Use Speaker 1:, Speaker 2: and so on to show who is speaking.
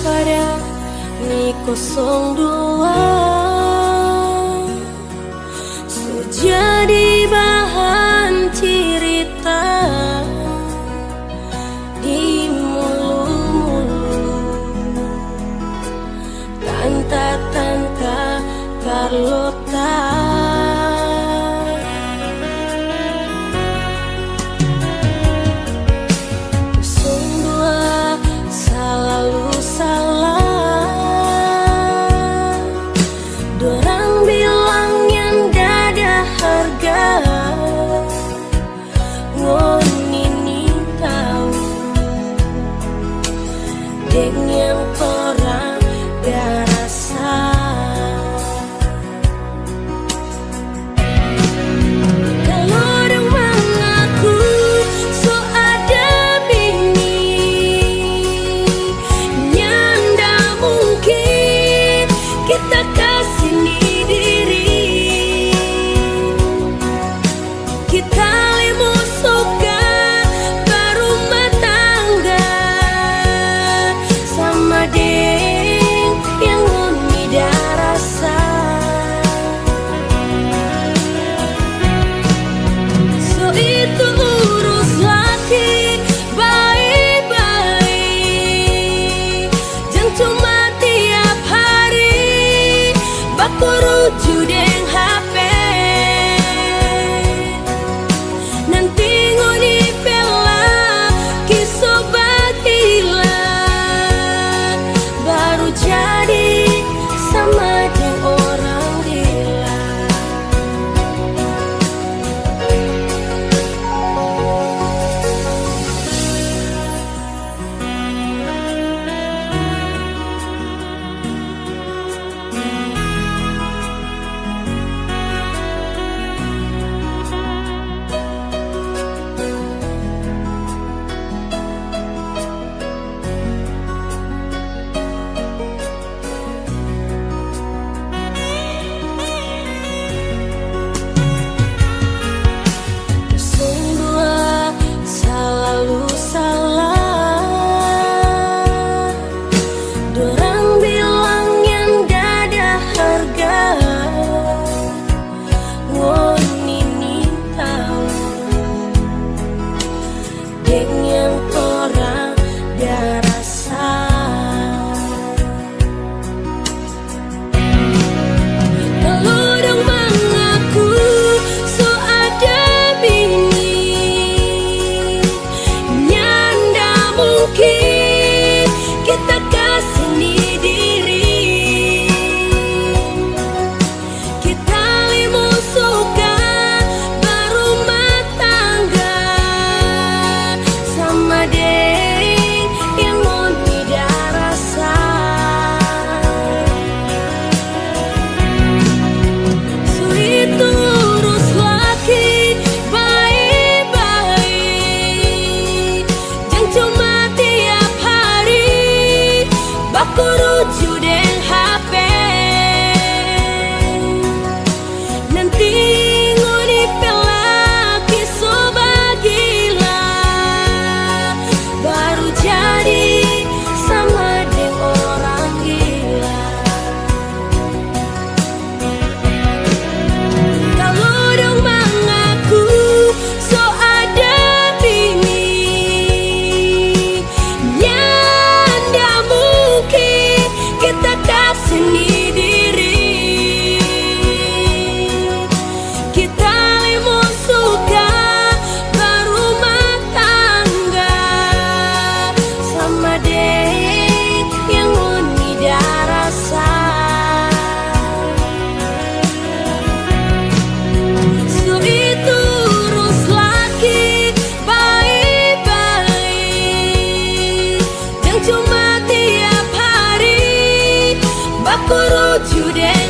Speaker 1: Pada Mi 02 jadi bahan cerita di mulu-mulu Tanta Carlota. Yang orang gak rasa kalau orang mengaku so ada bini nyanda mungkin kita kasih diri kita lemu suka berumah tangga sama deng yang ngomida rasa so itu urus laki baik-baik jangan cuma tiap hari baku rujuk deng HP nanti ngoni pela kisobat hilang baru jadi sama dengan orang gila. Yang orang gak rasa kalau orang mengaku so ada bini nyanda mungkin kita kasih diri kita lemu suka berumah tangga sama deng yang ngomida rasa so itu urus laki baik-baik jangan cuma tiap hari baku rujuk deng HP nanti ngoni pela kisobat gila baru jadi sama dengan orang gila. Kalau dong mengaku so ada bini nyanda mungkin aku rujuk dan